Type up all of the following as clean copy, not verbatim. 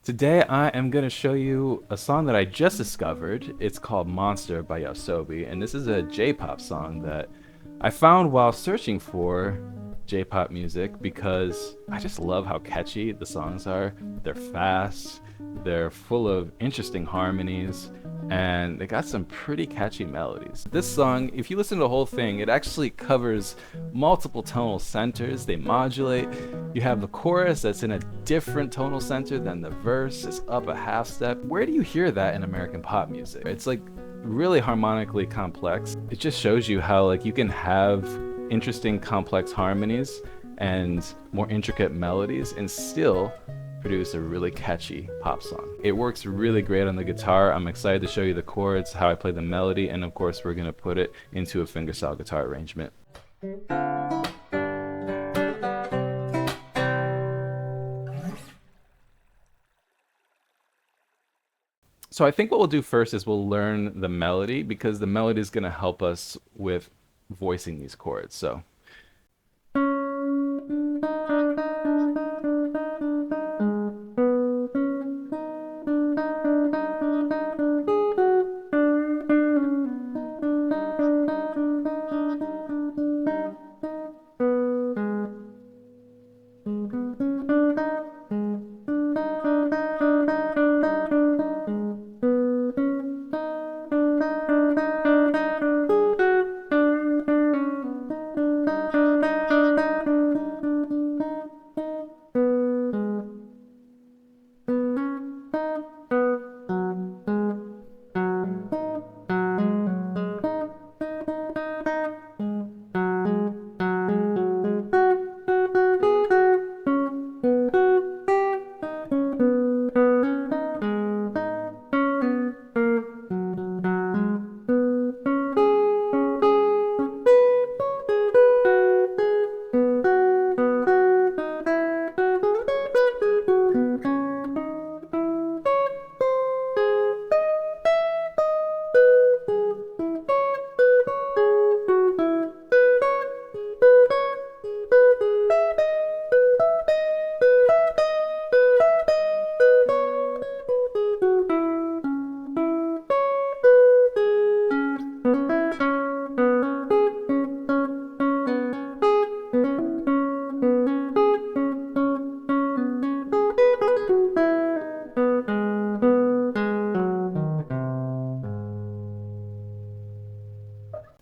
Today I am going to show you a song that I just discovered. It's called Monster by YOASOBI, and this is a J-pop song that I found while searching for J-pop music because I just love how catchy the songs are. They're fast, they're full of interesting harmonies, and they got some pretty catchy melodies. This song, if you listen to the whole thing, it actually covers multiple tonal centers. They modulate. You have the chorus that's in a different tonal center than the verse. It's up a half step. Where do you hear that in American pop music? It's like really harmonically complex. It just shows you how like you can have interesting complex harmonies and more intricate melodies and still produce a really catchy pop song. It works really great on the guitar. I'm excited to show you the chords, how I play the melody, and of course we're going to put it into a fingerstyle guitar arrangement. So I think what we'll do first is we'll learn the melody because the melody is going to help us with voicing these chords. So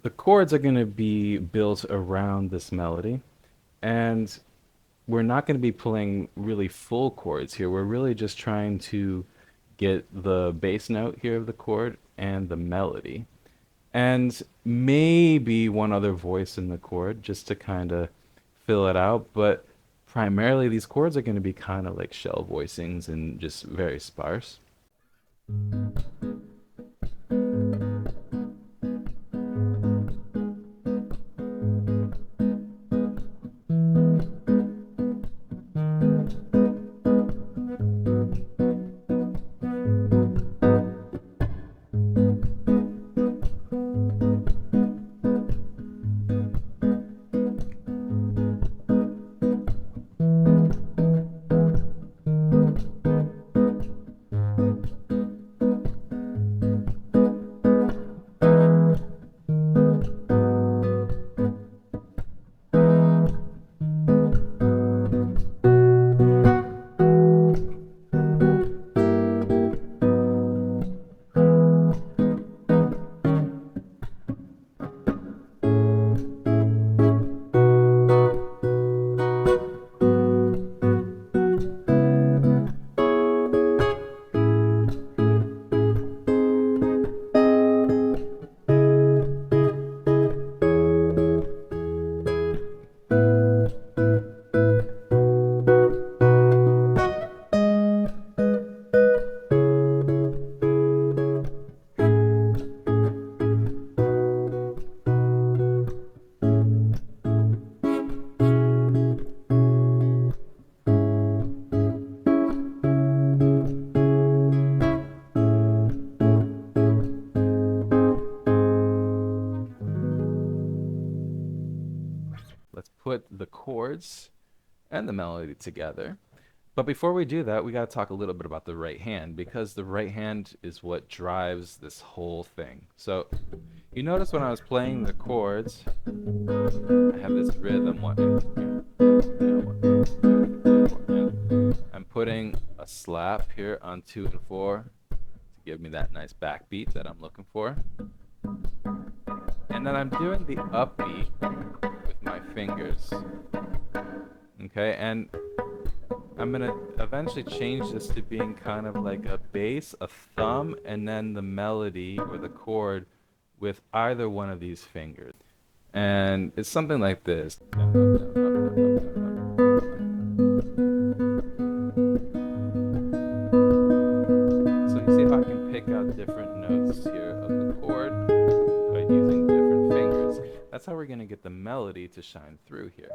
the chords are going to be built around this melody, and we're not going to be playing really full chords here. We're really just trying to get the bass note here of the chord and the melody, and maybe one other voice in the chord just to kind of fill it out. But primarily these chords are going to be kind of like shell voicings and just very sparse. chords and the melody together. But before we do that, we got to talk a little bit about the right hand, because the right hand is what drives this whole thing. So you notice when I was playing the chords, I have this rhythm. I'm putting a slap here on 2 and 4 to give me that nice backbeat that I'm looking for. And then I'm doing the upbeat with my fingers. Okay, and I'm gonna eventually change this to being kind of like a bass, a thumb, and then the melody or the chord with either one of these fingers. And it's something like this. So you see how I can pick out different notes here of the chord by using different fingers. That's how we're gonna get the melody to shine through here.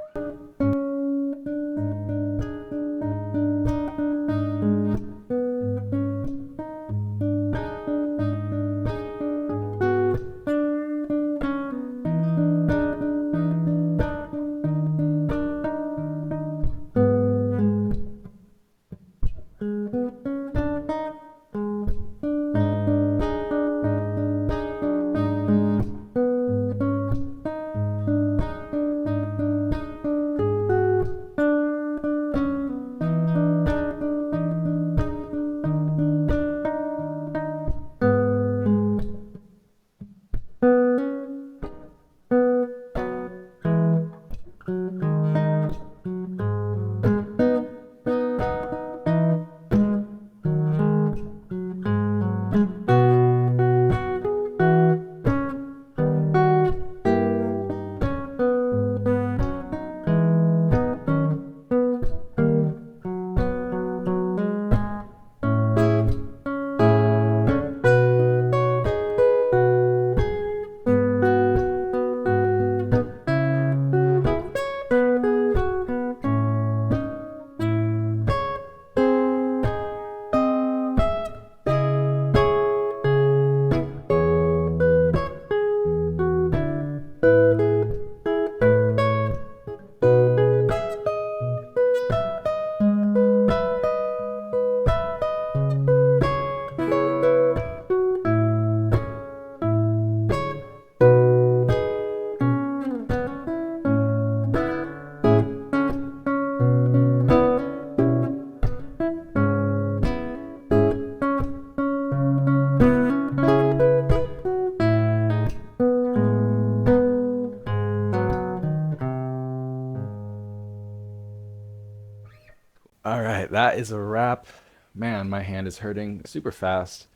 All right, that is a wrap. Man, my hand is hurting super fast.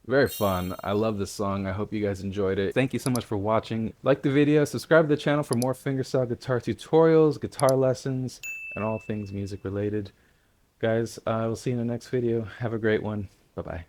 Very fun. I love this song. I hope you guys enjoyed it. Thank you so much for watching. Like the video, subscribe to the channel for more fingerstyle guitar tutorials, guitar lessons, and all things music related. Guys, I will see you in the next video. Have a great one. Bye-bye.